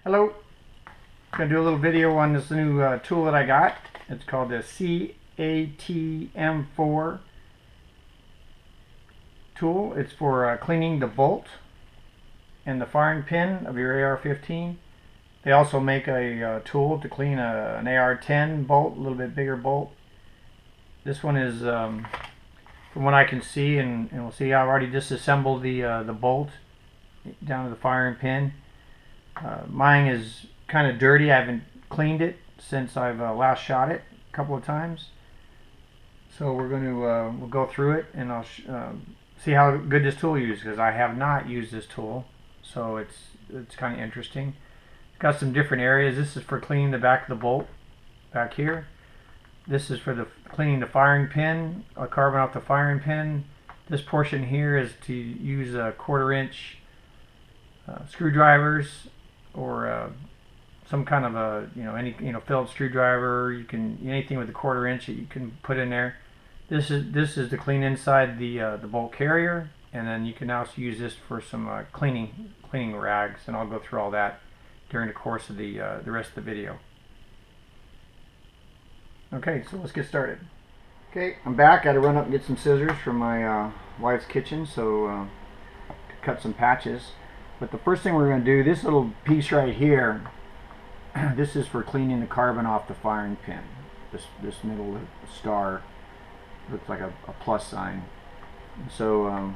Hello, I'm going to do a little video on this new tool that I got. It's called the CATM4 tool. It's for cleaning the bolt and the firing pin of your AR-15. They also make a tool to clean an AR-10 bolt, a little bit bigger bolt. This one is, from what I can see, and we'll see, I've already disassembled the bolt down to the firing pin. Mine is kind of dirty. I haven't cleaned it since I've last shot it a couple of times. So we're going to we'll go through it, and I'll see how good this tool uses, because I have not used this tool. So it's kind of interesting. It's got some different areas. This is for cleaning the back of the bolt back here. This is for cleaning the firing pin, carbon off the firing pin. This portion here is to use a 1/4-inch screwdrivers, or some kind of a any Phillips screwdriver. You can, anything with a 1/4-inch that you can put in there. This is to clean inside the bolt carrier, and then you can also use this for some cleaning rags, and I'll go through all that during the course of the rest of the video. Okay, so let's get started. Okay, I'm back. Got to run up and get some scissors from my wife's kitchen, so to cut some patches. But the first thing we're going to do, this little piece right here, this is for cleaning the carbon off the firing pin. This middle star looks like a plus sign. So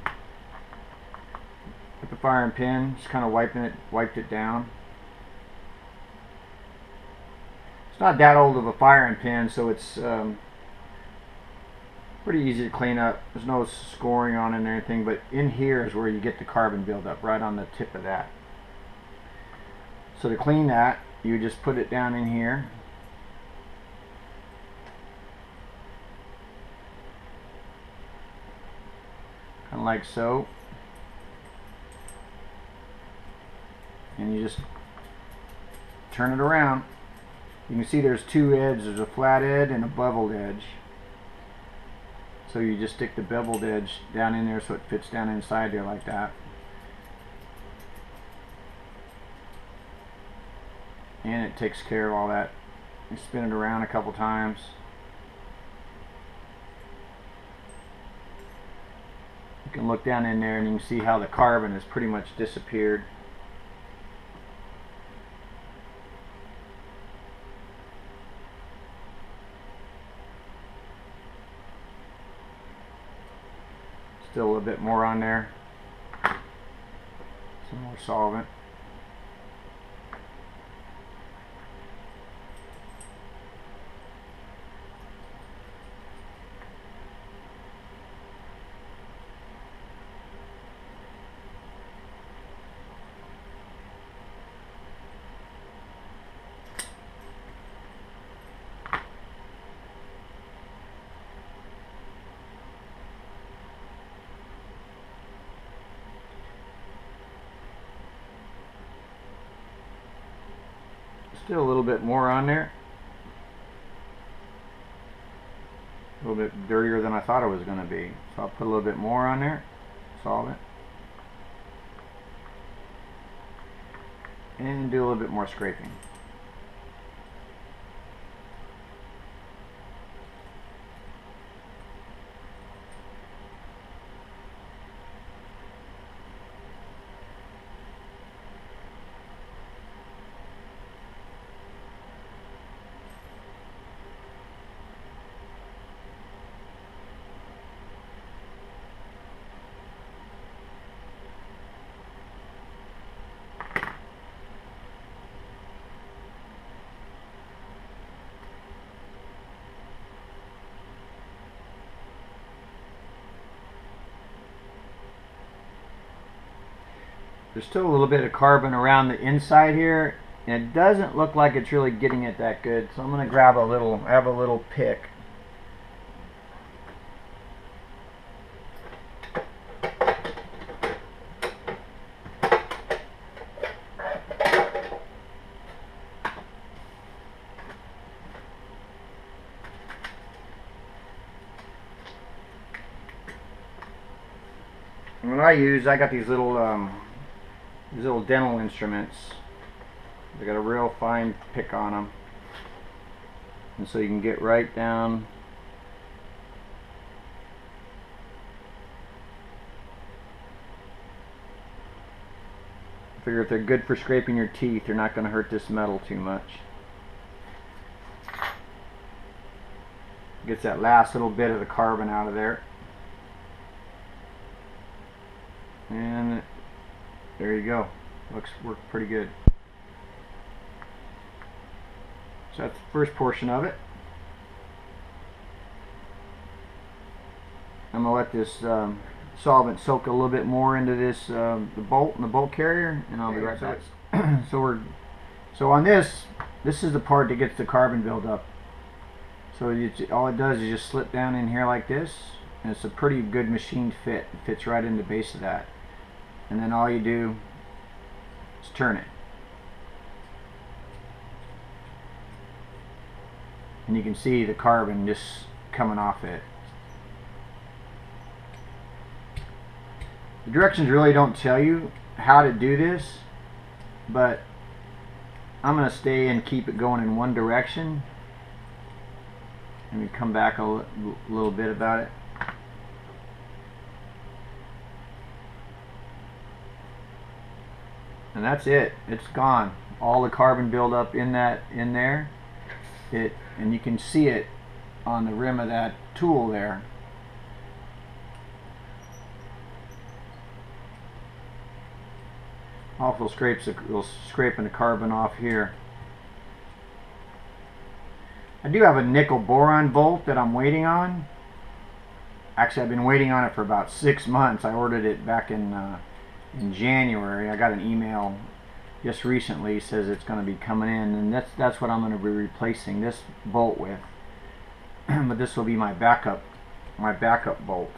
with the firing pin, just kind of wiped it down. It's not that old of a firing pin, so it's pretty easy to clean up. There's no scoring on it or anything, but in here is where you get the carbon buildup, right on the tip of that. So to clean that, you just put it down in here. Kind of like so. And you just turn it around. You can see there's two edges. There's a flat edge and a beveled edge. So you just stick the beveled edge down in there so it fits down inside there like that. And it takes care of all that. You spin it around a couple times. You can look down in there and you can see how the carbon has pretty much disappeared. Still a little bit more on there. Some more solvent. Still a little bit more on there. A little bit dirtier than I thought it was going to be. So I'll put a little bit more on there. Solvent. And do a little bit more scraping. There's still a little bit of carbon around the inside here, and it doesn't look like it's really getting it that good. So I'm going to grab I have a little pick. And what I got these little dental instruments. They got a real fine pick on them, and so you can get right down. I figure if they're good for scraping your teeth, they're not going to hurt this metal too much. Gets that last little bit of the carbon out of there. And there you go. Worked pretty good. So that's the first portion of it. I'm going to let this solvent soak a little bit more into this the bolt and the bolt carrier, and I'll be right back. So on this is the part that gets the carbon buildup. So all it does is just slip down in here like this, and it's a pretty good machined fit. It fits right in the base of that. And then all you do is turn it. And you can see the carbon just coming off it. The directions really don't tell you how to do this, but I'm going to stay and keep it going in one direction. Let me come back a little bit about it. And that's it. It's gone. All the carbon buildup in there. And you can see it on the rim of that tool there. Also scraping the carbon off here. I do have a nickel boron bolt that I'm waiting on. Actually, I've been waiting on it for about 6 months. I ordered it back in January. I got an email just recently, says it's going to be coming in, and that's what I'm going to be replacing this bolt with. But this will be my backup bolt.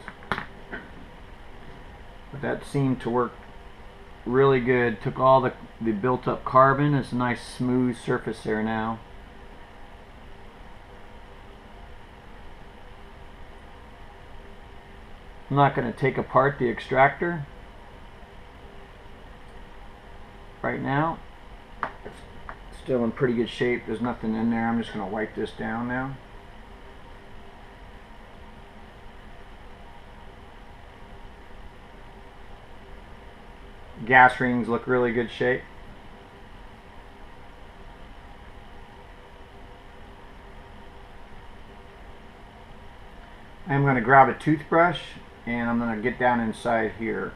But that seemed to work really good. Took all the built up carbon. It's a nice smooth surface there now. I'm not going to take apart the extractor right now. It's still in pretty good shape. There's nothing in there. I'm just going to wipe this down now. Gas rings look really good shape. I'm going to grab a toothbrush and I'm going to get down inside here.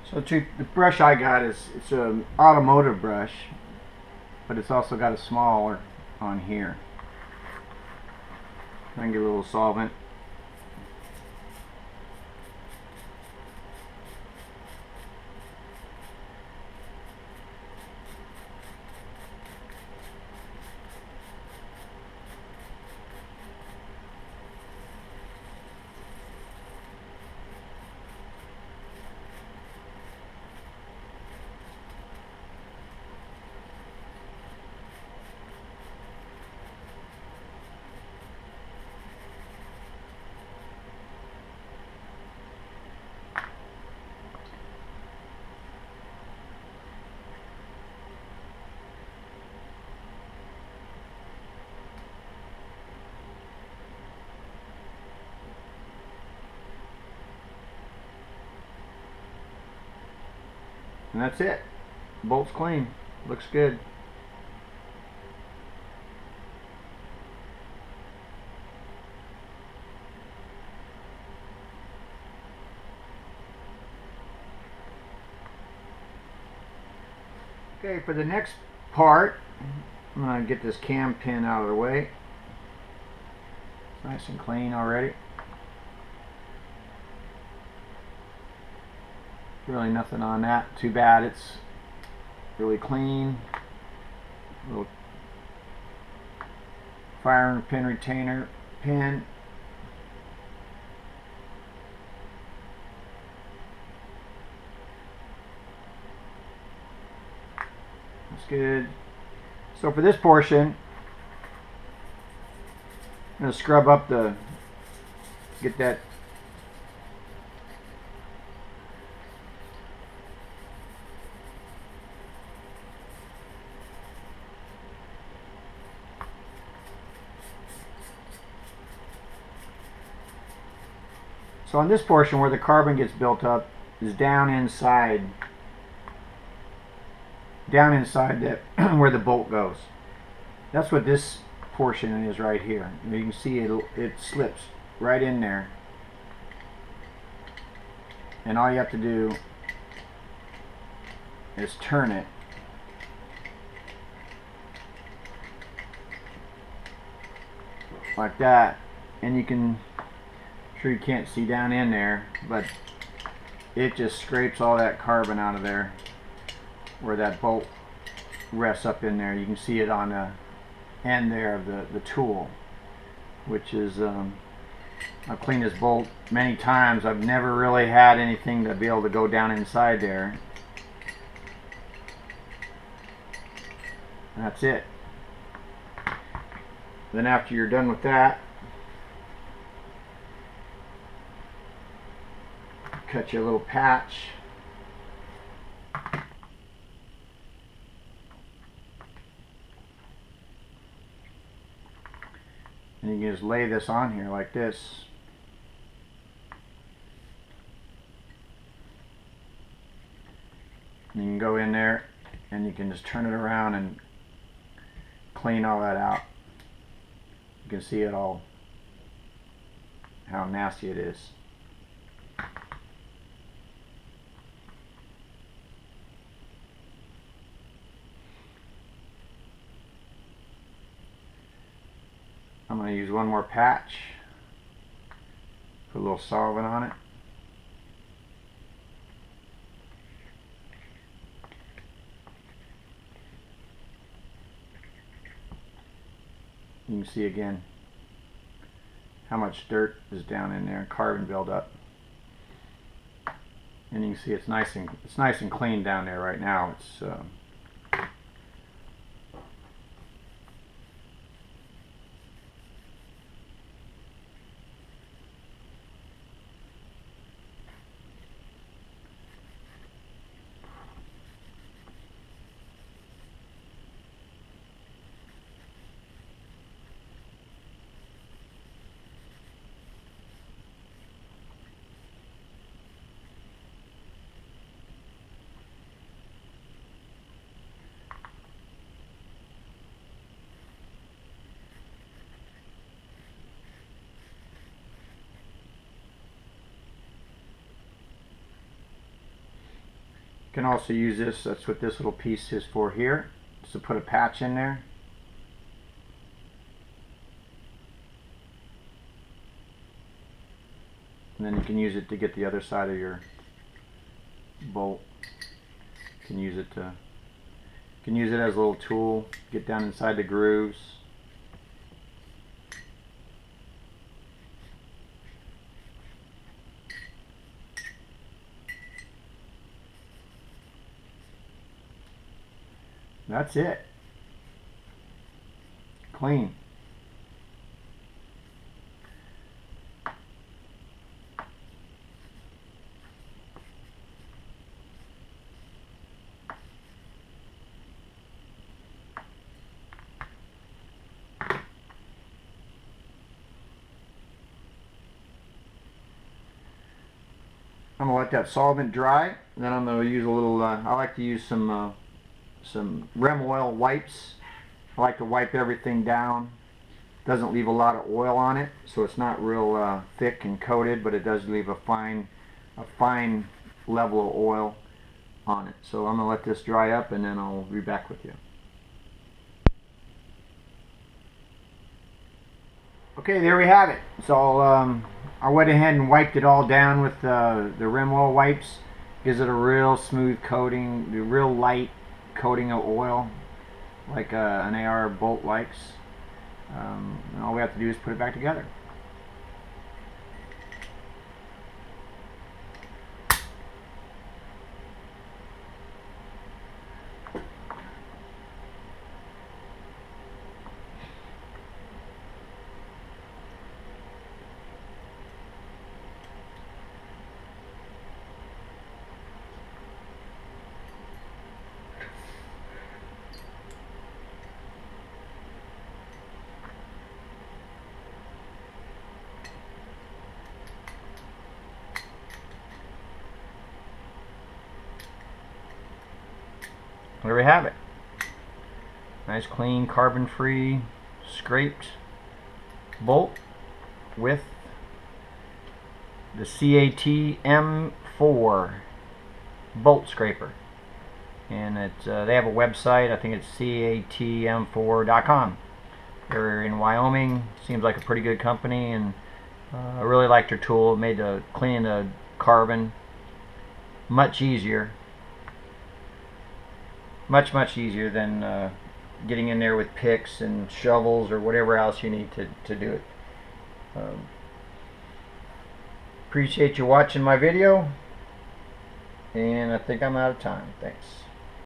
So the brush I got it's an automotive brush, but it's also got a smaller on here. I can get a little solvent. And that's it. Bolt's clean. Looks good. Okay, for the next part, I'm going to get this cam pin out of the way. It's nice and clean already. Really nothing on that. Too bad. It's really clean. Little firing pin retainer pin. That's good. So for this portion, I'm going to scrub up get that So on this portion where the carbon gets built up is down inside that where the bolt goes. That's what this portion is right here. You can see it slips right in there. And all you have to do is turn it. Like that. And you can, I'm sure you can't see down in there, but it just scrapes all that carbon out of there where that bolt rests up in there. You can see it on the end there of the tool, which is I've cleaned this bolt many times. I've never really had anything to be able to go down inside there. And that's it. Then after you're done with that, cut you a little patch. And you can just lay this on here like this. You can go in there and you can just turn it around and clean all that out. You can see it all, how nasty it is. I'm going to use one more patch, put a little solvent on it. You can see again how much dirt is down in there, carbon buildup. And you can see it's nice and clean down there right now. It's you can also use this, that's what this little piece is for here, is to put a patch in there. And then you can use it to get the other side of your bolt. You can use it as a little tool, get down inside the grooves. That's it. Clean. I'm gonna let that solvent dry. Then I'm gonna use a little. I like to use some Rem oil wipes. I like to wipe everything down. Doesn't leave a lot of oil on it, so it's not real thick and coated, but it does leave a fine level of oil on it. So I'm gonna let this dry up, and then I'll be back with you. Okay, there we have it. So I went ahead and wiped it all down with the Rem oil wipes. Gives it a real smooth coating, the real light coating of oil, like an AR bolt likes. And all we have to do is put it back together. there we have it. Nice, clean, carbon-free, scraped bolt with the CATM4 bolt scraper. And they have a website. I think it's CATM4.com. They're in Wyoming. Seems like a pretty good company, and I really liked their tool. It made the cleaning the carbon much easier. Much easier than getting in there with picks and shovels or whatever else you need to do it. Appreciate you watching my video, and I think I'm out of time. Thanks.